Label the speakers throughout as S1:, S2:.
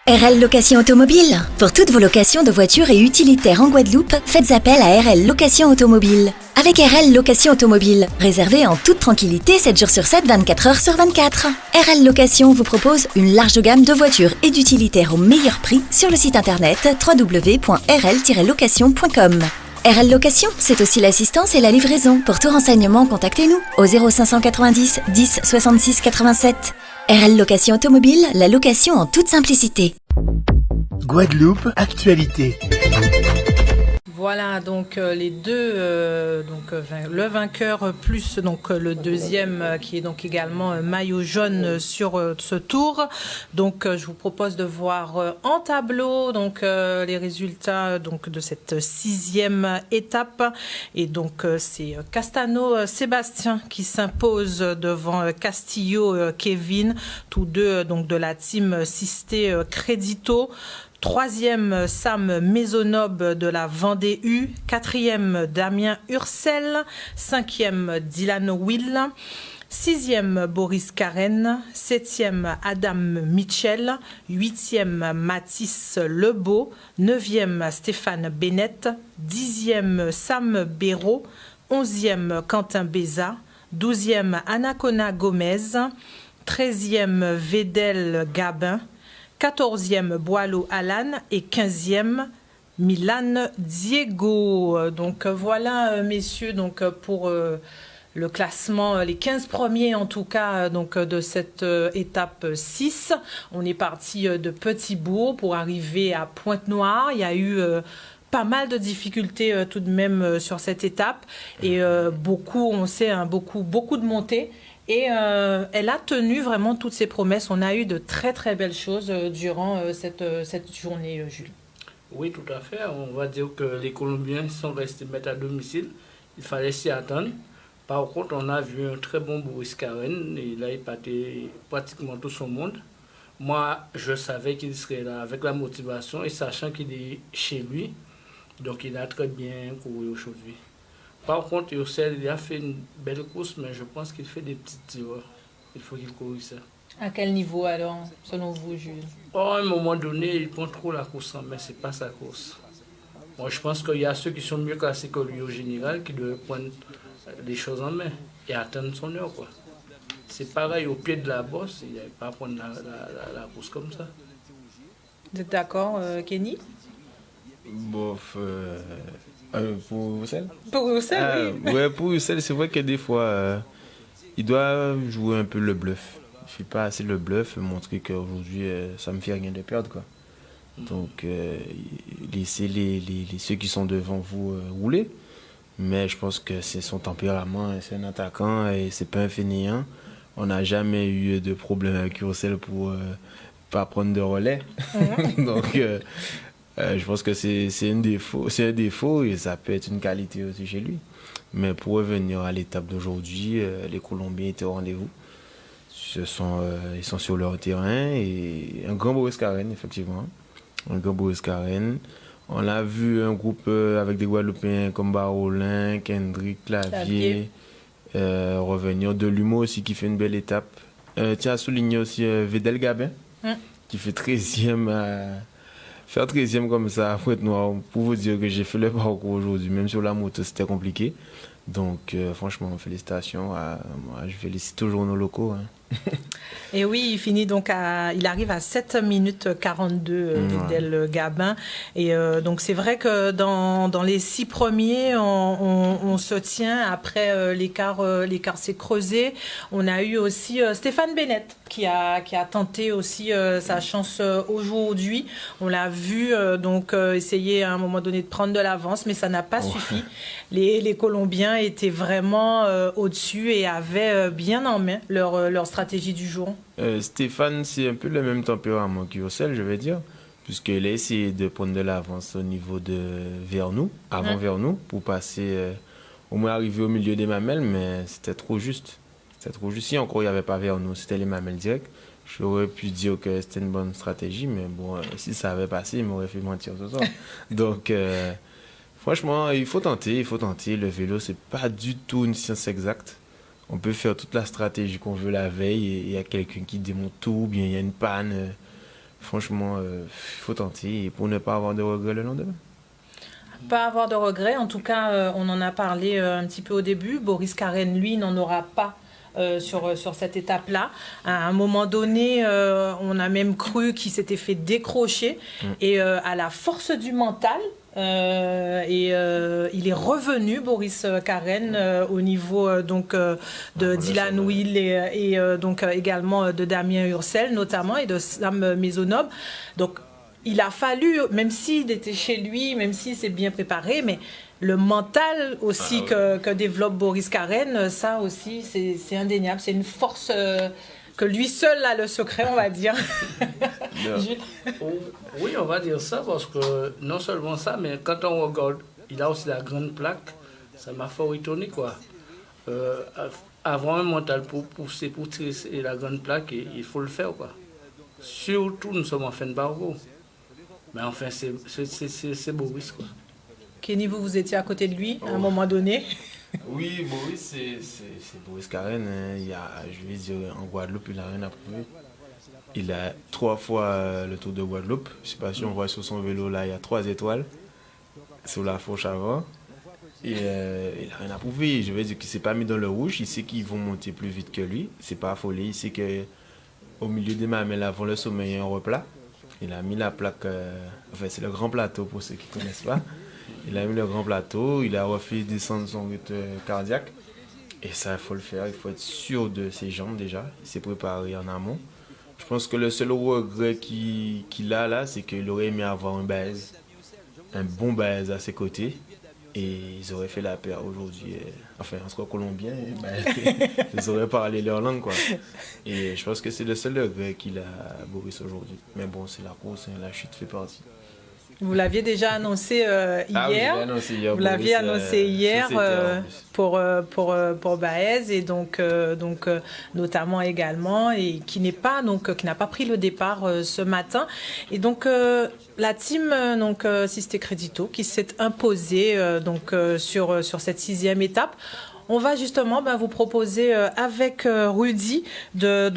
S1: RL Location Automobile. Pour toutes vos locations de voitures et utilitaires en Guadeloupe, faites appel à RL Location Automobile. Avec RL Location Automobile, réservez en toute tranquillité 7 jours sur 7, 24 heures sur 24. RL Location vous propose une large gamme de voitures et d'utilitaires au meilleur prix sur le site internet www.rl-location.com. RL Location, c'est aussi l'assistance et la livraison. Pour tout renseignement, contactez-nous au 0590 10 66 87. RL Location Automobile, la location en toute simplicité.
S2: Guadeloupe, actualité.
S3: Voilà, donc les deux, le vainqueur plus donc le deuxième qui est donc également maillot jaune sur ce tour. Donc je vous propose de voir en tableau donc les résultats donc de cette 6e étape. Et donc c'est Castano Sébastien qui s'impose devant Castillo Kevin, tous deux donc de la team Sisté Crédito. 3e, Sam Maisonnob de la Vendée U. 4e, Damien Ursel. 5e, Dylan Will. 6e, Boris Karen. 7e, Adam Mitchell. 8e, Mathis Lebeau. 9e, Stéphane Bennett. 10e, Sam Béraud. 11e, Quentin Béza. 12e, Anacona Gomez. 13e, Vedel Gabin. 14e, Boileau Alan et 15e, Milan Diego. Donc voilà, messieurs, donc pour le classement, les 15 premiers en tout cas donc de cette étape 6. On est parti de Petit-Bourg pour arriver à Pointe-Noire. Il y a eu pas mal de difficultés tout de même sur cette étape et beaucoup, on sait, beaucoup de montées. Et elle a tenu vraiment toutes ses promesses. On a eu de très très belles choses durant cette journée, Jules.
S4: Oui, tout à fait. On va dire que les Colombiens sont restés mettre à domicile. Il fallait s'y attendre. Par contre, on a vu un très bon Boris Karen. Il a épaté pratiquement tout son monde. Moi, je savais qu'il serait là avec la motivation et sachant qu'il est chez lui. Donc, il a très bien couru aujourd'hui. Par contre, Ursel, il a fait une belle course, mais je pense qu'il fait des petites erreurs. Il faut qu'il corrige ça.
S3: À quel niveau alors, selon vous, Jules?
S4: À un moment donné, il prend trop la course en main, c'est pas sa course. Moi, je pense qu'il y a ceux qui sont mieux classés que lui au général, qui doivent prendre les choses en main et attendre son heure, quoi. C'est pareil au pied de la bosse, il n'y avait pas à prendre la course comme ça.
S3: Vous êtes d'accord, Kenny?
S5: Bof. Pour Ursel?
S3: Pour Ursel, oui.
S5: Ouais, pour Ursel, c'est vrai que des fois, il doit jouer un peu le bluff. Il ne fait pas assez le bluff, montrer qu'aujourd'hui, ça ne me fait rien de perdre, quoi. Donc, laissez ceux qui sont devant vous rouler. Mais je pense que c'est son tempérament, c'est un attaquant et c'est pas un fainéant. On n'a jamais eu de problème avec Ursel pour pas prendre de relais. Donc, je pense que c'est un défaut et ça peut être une qualité aussi chez lui. Mais pour revenir à l'étape d'aujourd'hui, les Colombiens étaient au rendez-vous. Ils sont sur leur terrain et un grand Boris Karen, effectivement. Un grand Boris Karen. On a vu un groupe avec des Guadeloupéens comme Barolin, Kendrick, Clavier. Revenir de l'humour aussi qui fait une belle étape. Tiens à souligner aussi Vedel Gabin qui fait 13e faire 13e comme ça à Pointe-Noire pour vous dire que j'ai fait le parcours aujourd'hui, même sur la moto c'était compliqué. Donc franchement félicitations moi je félicite toujours nos locaux, hein.
S3: Et oui, il finit donc il arrive à 7 minutes 42 Vedel Gabin. Et donc c'est vrai que dans les 6 premiers, on se tient. Après l'écart s'est creusé. On a eu aussi Stéphane Bennett qui a tenté aussi sa chance aujourd'hui. On l'a vu essayer à un moment donné de prendre de l'avance, mais ça n'a pas suffi. Les Colombiens étaient vraiment au-dessus et avaient bien en main leur stratégie du jour.
S5: Stéphane, c'est un peu le même tempérament qu'Ursel, je vais dire, puisqu'il a essayé de prendre de l'avance au niveau de Vernou, avant Vernou, pour passer, au moins arriver au milieu des mamelles, mais c'était trop juste. Si encore il n'y avait pas Vernou, c'était les mamelles directes. J'aurais pu dire que c'était une bonne stratégie, mais bon, si ça avait passé, il m'aurait fait mentir ce soir. Donc, franchement, il faut tenter. Le vélo, c'est pas du tout une science exacte. On peut faire toute la stratégie qu'on veut la veille et il y a quelqu'un qui démonte tout, ou bien il y a une panne. franchement, il faut tenter pour ne pas avoir de regrets le lendemain.
S3: Pas avoir de regrets. En tout cas, on en a parlé un petit peu au début. Boris Karen, lui, n'en aura pas sur cette étape-là. À un moment donné, on a même cru qu'il s'était fait décrocher. Et à la force du mental, il est revenu, Boris Karen, au niveau de Dylan Will et donc également de Damien Ursel notamment et de Sam Maisonneuve. Donc il a fallu, même s'il était chez lui, même s'il s'est bien préparé, mais le mental aussi que développe Boris Karen, ça aussi c'est indéniable, c'est une force que lui seul a le secret, on va dire.
S4: Oui, on va dire ça, parce que non seulement ça, mais quand on regarde, il a aussi la grande plaque, ça m'a fort étonné, quoi. Avoir un mental pour pousser, pour tirer la grande plaque, il faut le faire, quoi. Surtout, nous sommes en fin de barreau. Mais enfin, c'est Boris, quoi.
S3: Kenny, vous étiez à côté de lui à un moment donné.
S5: Oui, Boris, c'est Boris Karen. Hein. Je vais dire, en Guadeloupe, il n'a rien à prouver. Il a 3 fois le Tour de Guadeloupe. Je ne sais pas si on voit sur son vélo, là, il y a 3 étoiles sur la fourche avant. Et il n'a rien à prouver. Je veux dire qu'il ne s'est pas mis dans le rouge. Il sait qu'ils vont monter plus vite que lui. C'est pas affolé. Il sait qu'au milieu des mamelles, avant le sommet, il y a un replat. Il a mis la plaque, enfin c'est le grand plateau pour ceux qui ne connaissent pas. Il a mis le grand plateau, il a refait descendre son rythme cardiaque. Et ça, il faut le faire, il faut être sûr de ses jambes déjà. Il s'est préparé en amont. Je pense que le seul regret qu'il a là, c'est qu'il aurait aimé avoir un bon Baez à ses côtés. Et ils auraient fait la paire aujourd'hui. Enfin, entre Colombiens, ils auraient parlé leur langue, quoi. Et je pense que c'est le seul regret qu'il a, Boris, aujourd'hui. Mais bon, c'est la course, la chute fait partie.
S3: Vous l'aviez déjà annoncé hier.
S5: Ah oui,
S3: vous l'aviez annoncé hier pour Baez et donc notamment également et qui n'a pas pris le départ ce matin et donc la team Sisté Crédito qui s'est imposée sur cette 6e étape. On va justement vous proposer avec Rudy de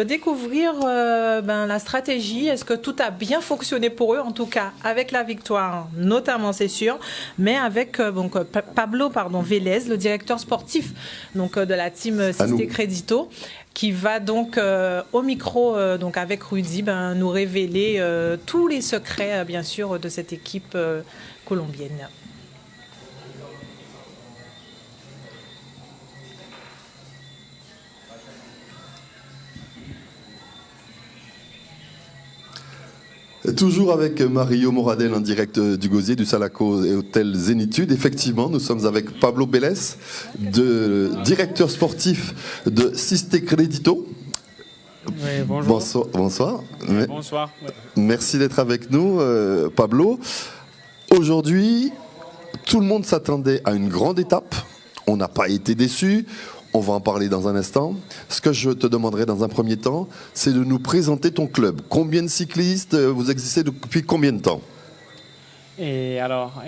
S3: découvrir la stratégie. Est-ce que tout a bien fonctionné pour eux, en tout cas avec la victoire, notamment c'est sûr, mais avec Pablo Vélez, le directeur sportif de la team Sisté Crédito, qui va donc au micro avec Rudy nous révéler tous les secrets bien sûr de cette équipe colombienne.
S6: Toujours avec Mario Moradel en direct du Gosier, du Salaco et Hôtel Zénitude. Effectivement, nous sommes avec Pablo Vélez, directeur sportif de Sisté Crédito.
S7: Oui, bonjour.
S6: Bonsoir.
S7: Bonsoir.
S6: Merci d'être avec nous, Pablo. Aujourd'hui, tout le monde s'attendait à une grande étape. On n'a pas été déçus. On va en parler dans un instant. Ce que je te demanderai dans un premier temps, c'est de nous présenter ton club. Combien de cyclistes vous existez depuis combien de temps?
S7: Et alors,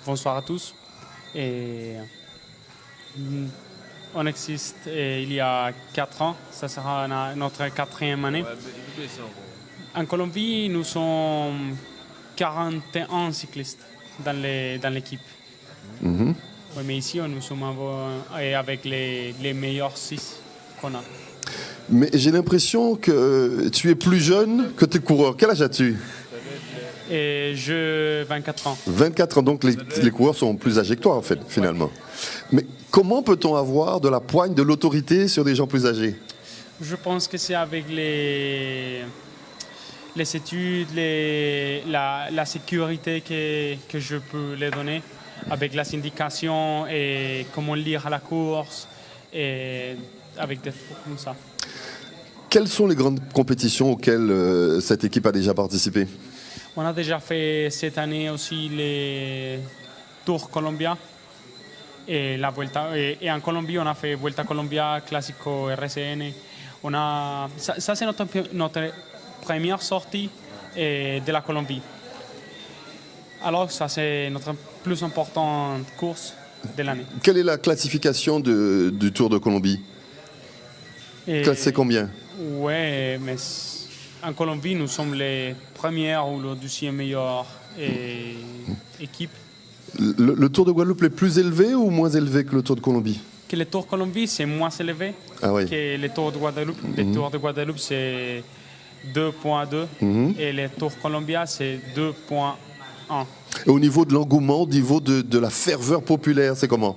S7: bonsoir à tous. On existe il y a 4 ans. Ça sera notre 4e année. En Colombie, nous sommes 41 cyclistes dans l'équipe. Mm-hmm. Oui, mais ici, nous sommes avec les meilleurs 6 qu'on a.
S6: Mais j'ai l'impression que tu es plus jeune que tes coureurs. Quel âge as-tu?
S7: J'ai 24 ans.
S6: 24 ans, donc les coureurs sont plus âgés que toi, en fait, finalement. Mais comment peut-on avoir de la poigne, de l'autorité sur des gens plus âgés?
S7: Je pense que c'est avec les études, la sécurité que je peux les donner, avec les indications et comment lire à la course, et avec des trucs comme ça.
S6: Quelles sont les grandes compétitions auxquelles cette équipe a déjà participé?
S7: On a déjà fait cette année aussi les Tours Colombia et la Vuelta. Et en Colombie, on a fait Vuelta Colombia, Clásico RCN. Ça c'est notre première sortie de la Colombie. Alors ça c'est notre plus importante course de l'année.
S6: Quelle est la classification du Tour de Colombie? Classé combien?
S7: Ouais, mais en Colombie, nous sommes les premières ou la deuxième meilleure équipe.
S6: Le Tour de Guadeloupe est plus élevé ou moins élevé que le Tour de Colombie?
S7: Que le Tour Colombie, c'est moins élevé que le Tour de Guadeloupe. Le Tour de Guadeloupe, c'est 2.2 et le Tour Colombia, c'est 2.1.
S6: Et au niveau de l'engouement, au niveau de la ferveur populaire, c'est comment?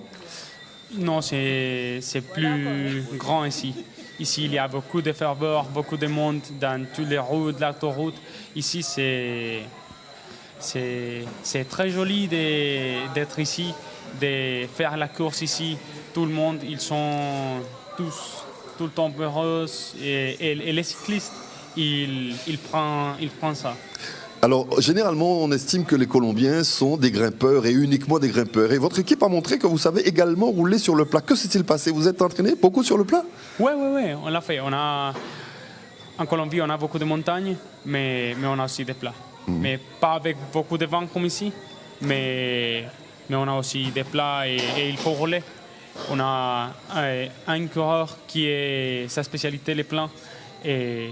S7: Non, c'est plus grand ici. Ici, il y a beaucoup de ferveur, beaucoup de monde dans toutes les routes, l'autoroute. Ici, c'est très joli d'être ici, de faire la course ici. Tout le monde, ils sont tous tout le temps heureux et les cyclistes, ils prennent ça.
S6: Alors, généralement, on estime que les Colombiens sont des grimpeurs et uniquement des grimpeurs. Et votre équipe a montré que vous savez également rouler sur le plat. Que s'est-il passé? Vous êtes entraîné beaucoup sur le plat?
S7: Oui, on l'a fait. En Colombie, on a beaucoup de montagnes, mais on a aussi des plats. Mais pas avec beaucoup de vent comme ici, mais on a aussi des plats et il faut rouler. On a un coureur qui est sa spécialité, les plats, et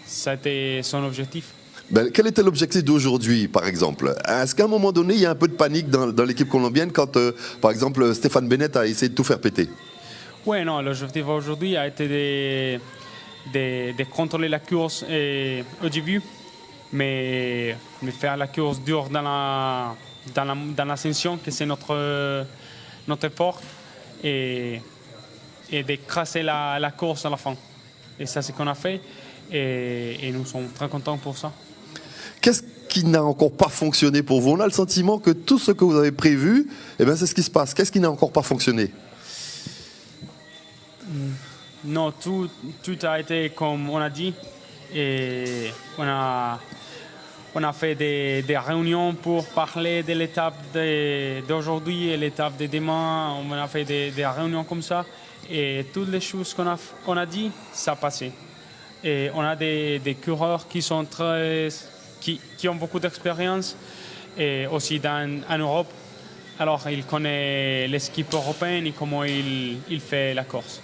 S7: ça a été son objectif.
S6: Ben, quel était l'objectif d'aujourd'hui, par exemple? Est-ce qu'à un moment donné, il y a un peu de panique dans l'équipe colombienne quand, par exemple, Stéphane Bennett a essayé de tout faire péter?
S7: Oui, non, l'objectif aujourd'hui a été de contrôler la course au début, mais faire la course dure dans l'ascension, que c'est notre effort, et d'écraser la course à la fin. Et ça, c'est ce qu'on a fait, et nous sommes très contents pour ça.
S6: Qu'est-ce qui n'a encore pas fonctionné pour vous? On a le sentiment que tout ce que vous avez prévu, eh ben, c'est ce qui se passe. Qu'est-ce qui n'a encore pas fonctionné?
S7: Non, tout a été comme on a dit. Et on a fait des réunions pour parler de l'étape d'aujourd'hui et l'étape de demain. On a fait des réunions comme ça. Et toutes les choses qu'on a dit, ça a passé. Et on a des coureurs qui sont qui ont beaucoup d'expérience, et aussi en Europe. Alors, ils connaissent l'équipe européenne et comment il fait la course.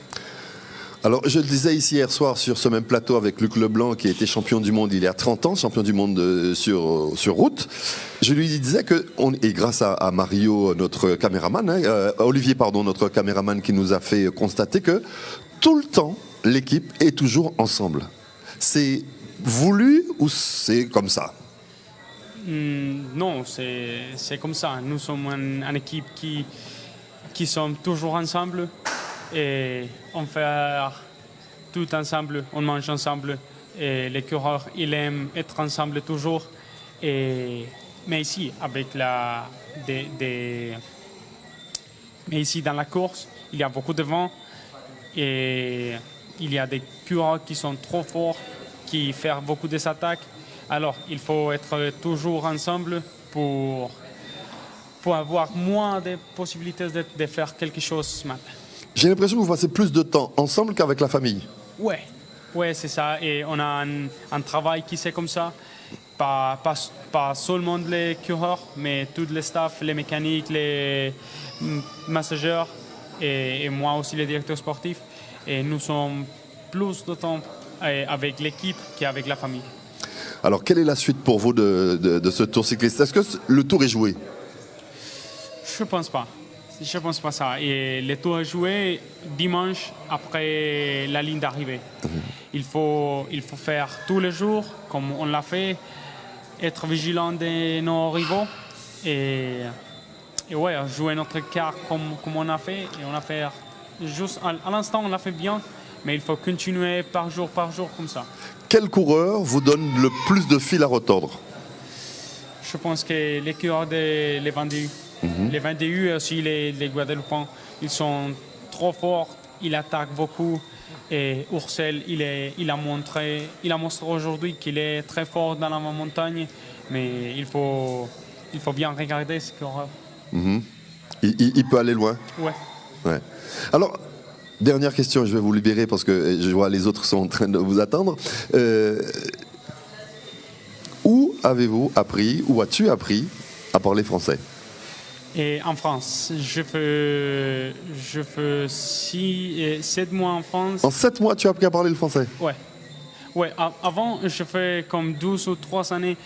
S6: Alors, je le disais ici hier soir sur ce même plateau avec Luc Leblanc, qui a été champion du monde il y a 30 ans, champion du monde sur route. Je lui disais que, et grâce à Mario, notre caméraman, Olivier, pardon, notre caméraman, qui nous a fait constater que tout le temps, l'équipe est toujours ensemble. C'est voulu ou c'est comme ça?
S7: Non, c'est comme ça. Nous sommes une équipe qui sommes toujours ensemble et on fait tout ensemble, on mange ensemble. Et les coureurs, ils aiment être ensemble toujours. Mais ici, avec mais ici dans la course, il y a beaucoup de vent et il y a des coureurs qui sont trop forts, qui font beaucoup d'attaques. Alors, il faut être toujours ensemble pour avoir moins de possibilités de faire quelque chose mal.
S6: J'ai l'impression que vous passez plus de temps ensemble qu'avec la famille.
S7: Ouais, c'est ça. Et on a un travail qui c'est comme ça. Pas seulement les coureurs, mais tout le staff, les mécaniques, les massageurs et moi aussi, les directeurs sportifs. Et nous sommes plus de temps avec l'équipe qu'avec la famille.
S6: Alors, quelle est la suite pour vous de ce tour cycliste? Est-ce que le tour est joué?
S7: Je pense pas ça. Et le tour est joué dimanche après la ligne d'arrivée. Il faut faire tous les jours, comme on l'a fait, être vigilant de nos rivaux et ouais, jouer notre carte comme on a fait. Et on a fait juste à l'instant, on l'a fait bien, mais il faut continuer par jour comme ça.
S6: Quel coureur vous donne le plus de fil à retordre?
S7: Je pense que les coureurs les Vendée. Les Vendée et aussi les Guadeloupéens, ils sont trop forts, ils attaquent beaucoup. Et Ursel, il a montré aujourd'hui qu'il est très fort dans la montagne, mais il faut bien regarder ce coureur.
S6: Il peut aller loin? Ouais. Alors, dernière question, je vais vous libérer parce que je vois les autres sont en train de vous attendre. Où avez-vous appris, où as-tu appris à parler français?
S7: Et en France, je fais 7 mois en France.
S6: En 7 mois, tu as appris à parler le français?
S7: Ouais. Ouais, avant, je fais comme 12 ou 3 années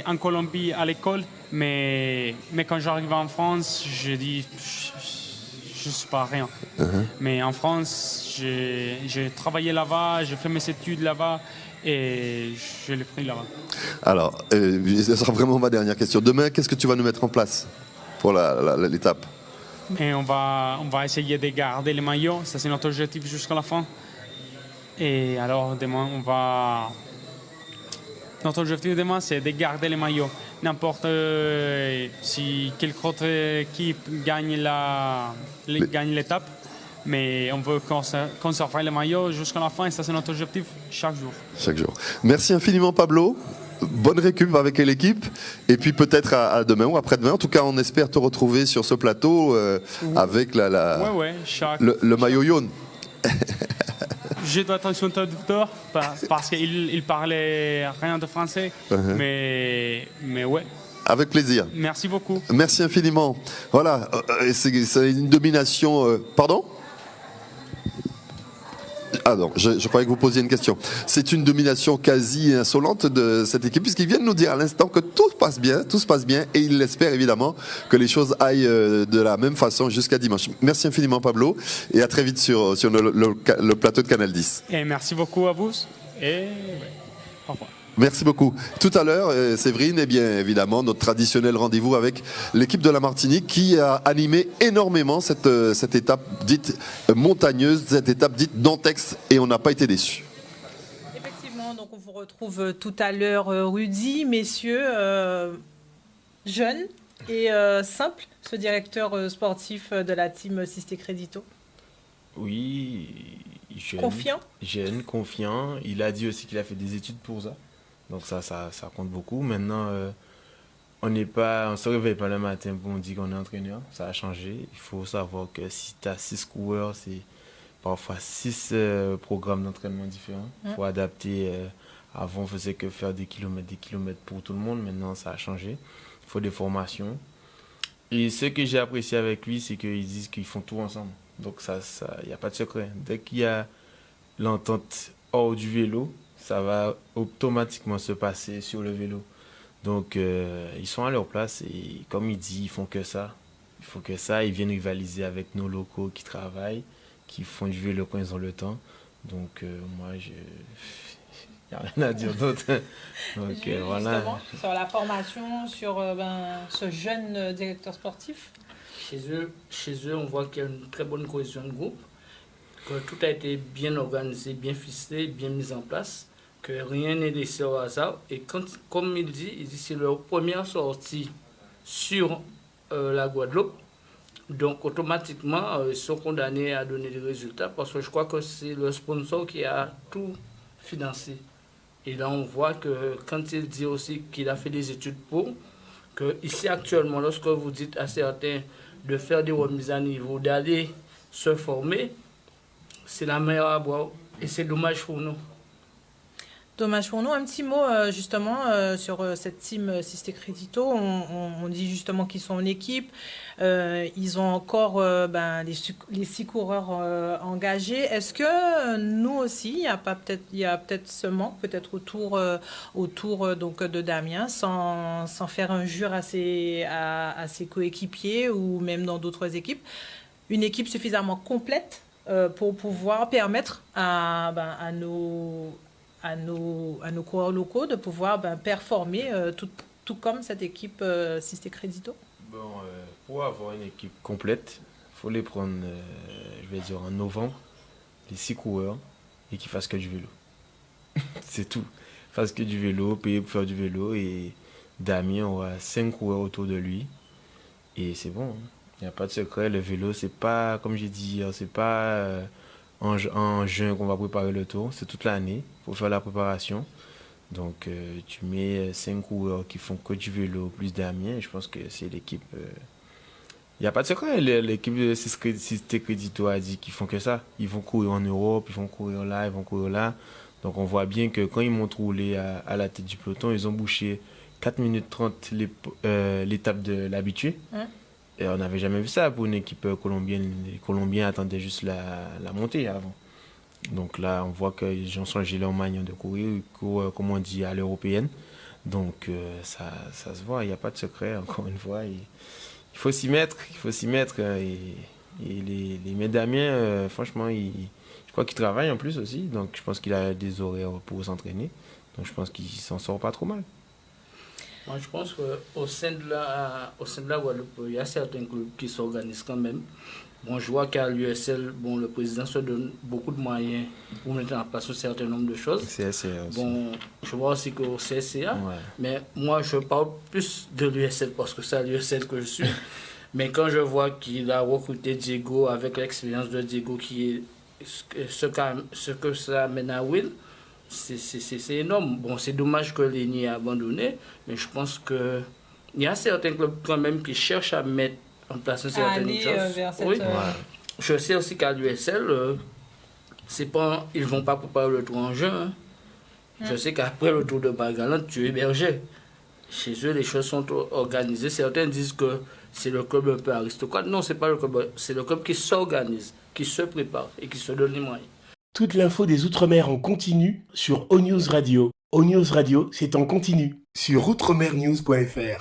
S7: en Colombie à l'école, mais quand j'arrive en France, je dis, je ne sais pas rien. Mais en France, j'ai travaillé là-bas, j'ai fait mes études là-bas et je l'ai pris là-bas.
S6: Alors, ce sera vraiment ma dernière question. Demain, qu'est-ce que tu vas nous mettre en place pour l'étape?
S7: Et on va essayer de garder les maillots, ça c'est notre objectif jusqu'à la fin. Et alors demain, notre objectif demain, c'est de garder les maillots. N'importe si quelle autre équipe gagne l'étape, mais on veut conserver les maillots jusqu'à la fin et ça c'est notre objectif chaque jour.
S6: Chaque jour. Merci infiniment Pablo. Bonne récup avec l'équipe et puis peut-être à demain ou après-demain. En tout cas, on espère te retrouver sur ce plateau avec le maillot jaune.
S7: Je dois être son traducteur parce qu'il parlait rien de français, mais ouais.
S6: Avec plaisir.
S7: Merci beaucoup.
S6: Merci infiniment. Voilà, c'est une domination. Pardon ? Ah non, je croyais que vous posiez une question. C'est une domination quasi insolente de cette équipe, puisqu'ils viennent nous dire à l'instant que tout se passe bien, et ils l'espèrent évidemment que les choses aillent de la même façon jusqu'à dimanche. Merci infiniment Pablo, et à très vite sur le plateau de Canal 10.
S7: Et merci beaucoup à vous, et au revoir.
S6: Merci beaucoup. Tout à l'heure, Séverine, bien évidemment, notre traditionnel rendez-vous avec l'équipe de la Martinique qui a animé énormément cette étape dite montagneuse, cette étape dite Dantex, et on n'a pas été déçus.
S3: Effectivement, donc on vous retrouve tout à l'heure, Rudy, messieurs, jeunes et simples, ce directeur sportif de la team Sisté Crédito.
S5: Oui, jeune.
S3: Confiant.
S5: Jeune, confiant. Il a dit aussi qu'il a fait des études pour ça. Donc ça compte beaucoup. Maintenant, on se réveille pas le matin pour on dit qu'on est entraîneur. Ça a changé. Il faut savoir que si tu as 6 coureurs, c'est parfois 6 programmes d'entraînement différents. Il faut adapter. Avant, on faisait que faire des kilomètres pour tout le monde. Maintenant, ça a changé. Il faut des formations. Et ce que j'ai apprécié avec lui, c'est qu'ils disent qu'ils font tout ensemble. Donc il n'y a pas de secret. Dès qu'il y a l'entente hors du vélo, ça va automatiquement se passer sur le vélo. Donc, ils sont à leur place et comme il dit, ils font que ça. Il faut que ça. Ils viennent rivaliser avec nos locaux qui travaillent, qui font du vélo quand ils ont le temps. Donc, moi, il n'y a rien à dire d'autre. Donc, voilà.
S3: Justement, sur la formation, sur ce jeune directeur sportif.
S4: Chez eux, on voit qu'il y a une très bonne cohésion de groupe, que tout a été bien organisé, bien ficelé, bien mis en place, que rien n'est laissé au hasard. Et comme il dit c'est leur première sortie sur la Guadeloupe. Donc automatiquement, ils sont condamnés à donner des résultats parce que je crois que c'est le sponsor qui a tout financé. Et là, on voit que quand il dit aussi qu'il a fait des études pour, que ici actuellement, lorsque vous dites à certains de faire des remises à niveau, d'aller se former, c'est la mer à boire et c'est dommage pour nous.
S3: Dommage pour nous. Un petit mot justement sur cette team Sisté Crédito. On dit justement qu'ils sont une équipe. Ils ont encore les 6 coureurs engagés. Est-ce que nous aussi, il y a peut-être ce manque, peut-être autour donc de Damien, sans faire injure à ses coéquipiers ou même dans d'autres équipes, une équipe suffisamment complète pour pouvoir permettre à nos coureurs locaux de pouvoir performer tout comme cette équipe Sisté Crédito?
S5: Pour avoir une équipe complète, il faut les prendre, en novembre, les 6 coureurs, et qu'ils fassent que du vélo. C'est tout. Ils fassent que du vélo, payer pour faire du vélo, et Damien aura 5 coureurs autour de lui, et c'est bon. Il n'y a pas de secret. Le vélo, c'est pas, comme j'ai dit hier, c'est pas en juin qu'on va préparer le tour, c'est toute l'année. Il faut faire la préparation. Donc, tu mets 5 coureurs qui font que du vélo, plus Damien. Je pense que c'est l'équipe. Il n'y a pas de secret. L'équipe de Sisté Crédito a dit qu'ils font que ça. Ils vont courir en Europe, ils vont courir là, ils vont courir là. Donc, on voit bien que quand ils m'ont roulé à la tête du peloton, ils ont bouché 4 minutes 30 l'étape de l'habitué. Et on n'avait jamais vu ça pour une équipe colombienne. Les Colombiens attendaient juste la montée avant. Donc là, on voit que les gens sont gelés en manière de courir, ils courent, comme on dit, à l'européenne. Donc ça se voit, il n'y a pas de secret, encore une fois. Il faut s'y mettre, et les Médamiens, franchement, je crois qu'il travaille en plus aussi. Donc je pense qu'il a des horaires pour s'entraîner. Donc je pense qu'il s'en sort pas trop mal.
S4: Moi, je pense qu'au sein de la Guadeloupe, il y a certains clubs qui s'organisent quand même. Bon, je vois qu'à l'USL, bon, le président se donne beaucoup de moyens pour mettre en place un certain nombre de choses.
S5: CSCA aussi.
S4: Bon, je vois aussi qu'au CSCA,
S5: Ouais.
S4: mais moi, je parle plus de l'USL parce que c'est à l'USL que je suis. Mais quand je vois qu'il a recruté Diego avec l'expérience de Diego, qui est ce que ça amène à Will, c'est énorme. Bon, c'est dommage que Léni ait abandonné, mais je pense qu'il y a certains clubs quand même qui cherchent à mettre en place une certaine chose.
S3: vers cette,
S4: Oui. Je sais aussi qu'à l'USL, ils ne vont pas préparer le tour en juin. Je sais qu'après le tour de Bagaland, tu es hébergé. Chez eux, les choses sont organisées. Certains disent que c'est le club un peu aristocrate. Non, c'est pas le club. C'est le club qui s'organise, qui se prépare et qui se donne les moyens.
S2: Toute l'info des Outre-mer en continu sur ONews Radio. ONews Radio, c'est en continu sur outremernews.fr.